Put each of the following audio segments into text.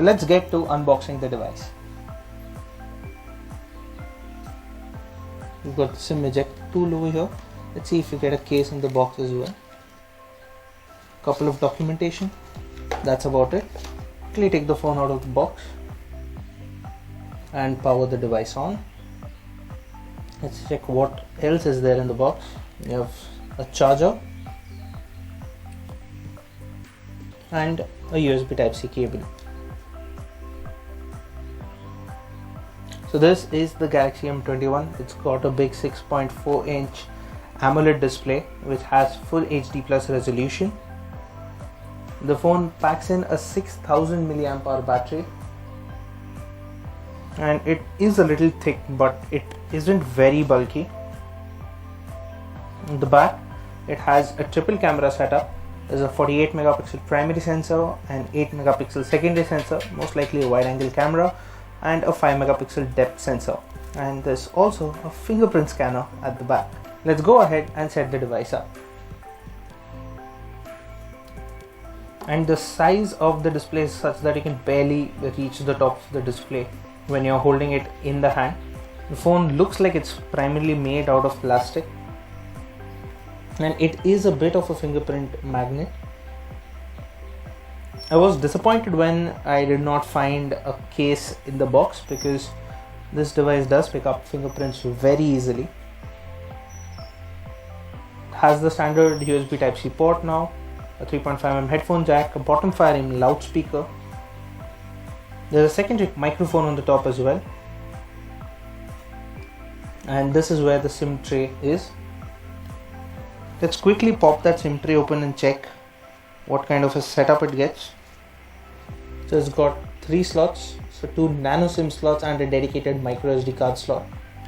let's get to unboxing the device. We've got the SIM eject tool over here. Let's see if we get a case in the box as well. Couple of documentation. That's about it. Quickly take the phone out of the box and power the device on. Let's check what else is there in the box. We have a charger and a USB Type-C cable. So this is the Galaxy M21. It's got a big 6.4-inch AMOLED display which has full HD plus resolution. The phone packs in a 6000 mAh battery and it is a little thick, but it isn't very bulky. In the back it has a triple camera setup. There's a 48 megapixel primary sensor and 8 megapixel secondary sensor, most likely a wide angle camera, and a 5 megapixel depth sensor, and there's also a fingerprint scanner at the back. Let's go ahead and set the device up. And the size of the display is such that you can barely reach the top of the display when you're holding it in the hand. The phone looks like it's primarily made out of plastic, and it is a bit of a fingerprint magnet. I was disappointed when I did not find a case in the box, because this device does pick up fingerprints very easily. It has the standard USB Type-C port now, a 3.5mm headphone jack, a bottom firing loudspeaker. There's a secondary microphone on the top as well, and this is where the SIM tray is. Let's quickly pop that SIM tray open and check what kind of a setup it gets. So it's got 3 slots, so 2 nano SIM slots and a dedicated micro SD card slot.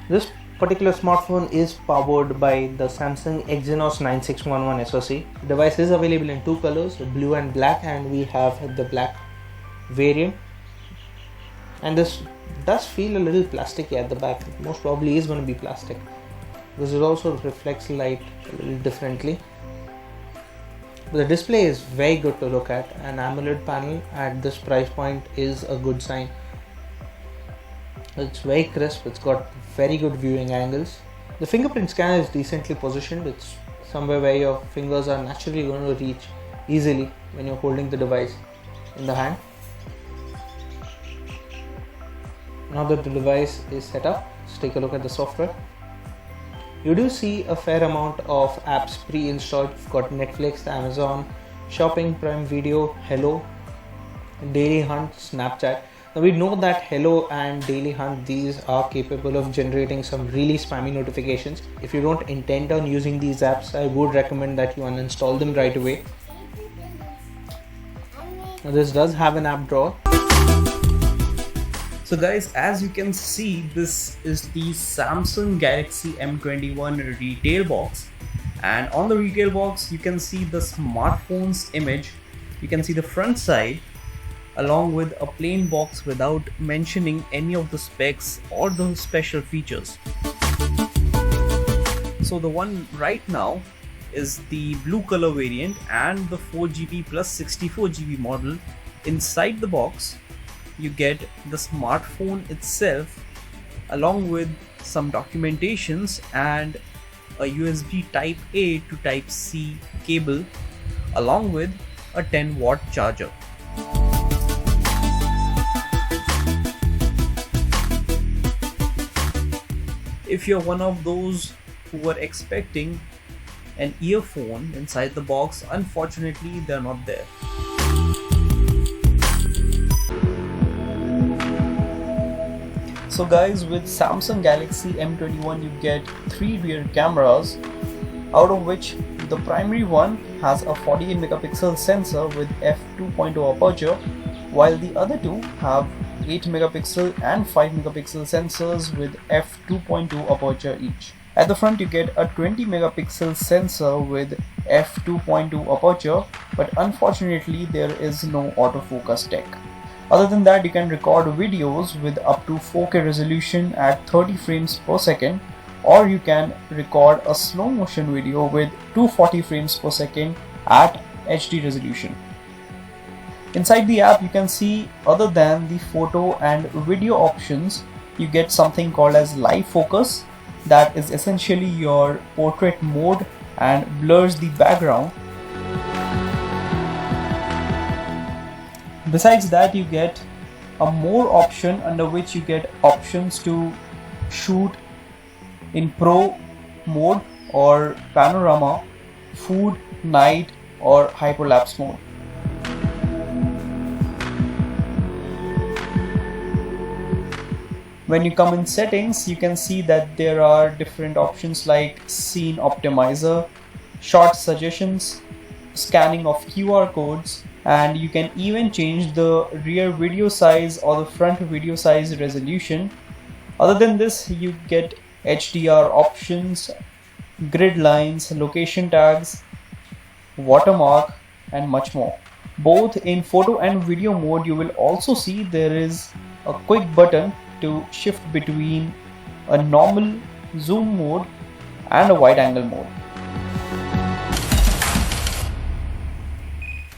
This particular smartphone is powered by the Samsung Exynos 9611 SoC. The device is available in 2 colors, blue and black, and we have the black variant. And this does feel a little plasticky at the back. It most probably is going to be plastic. This also reflects light a little differently. But the display is very good to look at. An AMOLED panel at this price point is a good sign. It's very crisp, it's got very good viewing angles. The fingerprint scanner is decently positioned. It's somewhere where your fingers are naturally going to reach easily when you're holding the device in the hand. Now that the device is set up, let's take a look at the software. You do see a fair amount of apps pre-installed. You've got Netflix, Amazon, Shopping, Prime Video, Hello, Daily Hunt, Snapchat. Now we know that Hello and Daily Hunt, these are capable of generating some really spammy notifications. If you don't intend on using these apps, I would recommend that you uninstall them right away. Now this does have an app drawer. So guys, as you can see, this is the Samsung Galaxy M21 retail box, and on the retail box you can see the smartphone's image. You can see the front side along with a plain box without mentioning any of the specs or the special features. So the one right now is the blue color variant and the 4GB plus 64GB model. Inside the box you get the smartphone itself along with some documentations and a USB type A to type C cable along with a 10-watt charger. If you're one of those who were expecting an earphone inside the box, unfortunately they're not there. So guys, with Samsung Galaxy M21 you get 3 rear cameras, out of which the primary one has a 48 megapixel sensor with f2.0 aperture, while the other two have 8 megapixel and 5 megapixel sensors with f2.2 aperture each. At the front you get a 20 megapixel sensor with f2.2 aperture, but unfortunately there is no autofocus tech. Other than that, you can record videos with up to 4K resolution at 30 frames per second, or you can record a slow motion video with 240 frames per second at HD resolution. Inside the app, you can see, other than the photo and video options, you get something called as live focus, that is essentially your portrait mode and blurs the background. Besides that, you get a more option under which you get options to shoot in pro mode or panorama, food, night or hyperlapse mode. When you come in settings, you can see that there are different options like scene optimizer, short suggestions, scanning of QR codes, and you can even change the rear video size or the front video size resolution. Other than this, you get HDR options, grid lines, location tags, watermark, and much more. Both in photo and video mode, you will also see there is a quick button to shift between a normal zoom mode and a wide angle mode.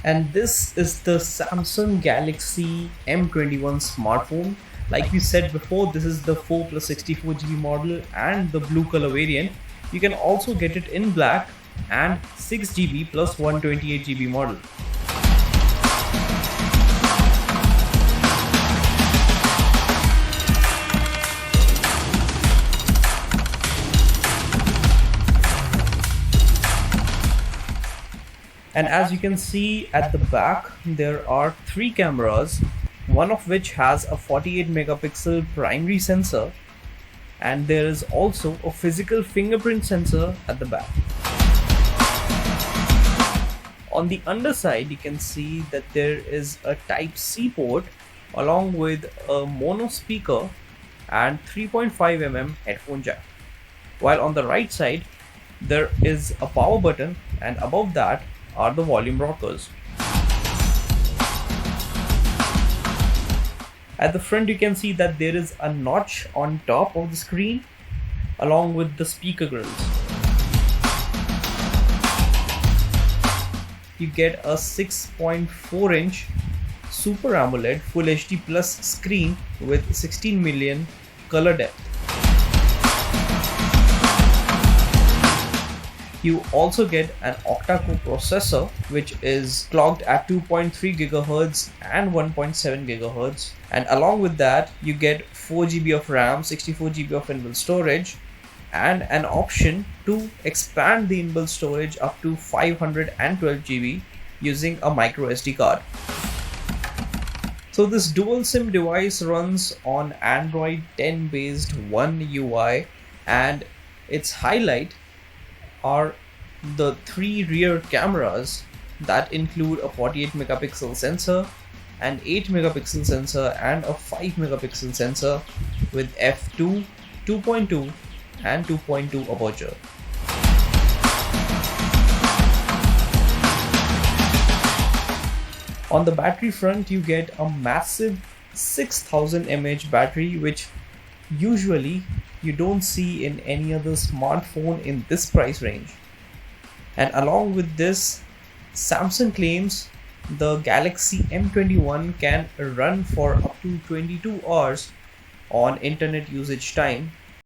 And this is the Samsung Galaxy M21 smartphone. Like we said before, this is the 4 plus 64GB model and the blue color variant. You can also get it in black and 6GB plus 128GB model. And as you can see at the back, there are 3 cameras, one of which has a 48 megapixel primary sensor, and there is also a physical fingerprint sensor at the back. On the underside, you can see that there is a Type-C port along with a mono speaker and 3.5mm headphone jack. While on the right side, there is a power button, and above that are the volume rockers. At the front, you can see that there is a notch on top of the screen along with the speaker grills. You get a 6.4-inch Super AMOLED Full HD Plus screen with 16 million color depth. You also get an octa-core processor, which is clocked at 2.3 GHz and 1.7 GHz, and along with that you get 4GB of RAM, 64GB of inbuilt storage, and an option to expand the inbuilt storage up to 512GB using a micro SD card. So this dual SIM device runs on Android 10 based One UI, and its highlight are the 3 rear cameras that include a 48 megapixel sensor, an 8 megapixel sensor and a 5 megapixel sensor with f2, 2.2 and 2.2 aperture. On the battery front, you get a massive 6000 mAh battery, which usually you don't see in any other smartphone in this price range. And along with this, Samsung claims the Galaxy M21 can run for up to 22 hours on internet usage time,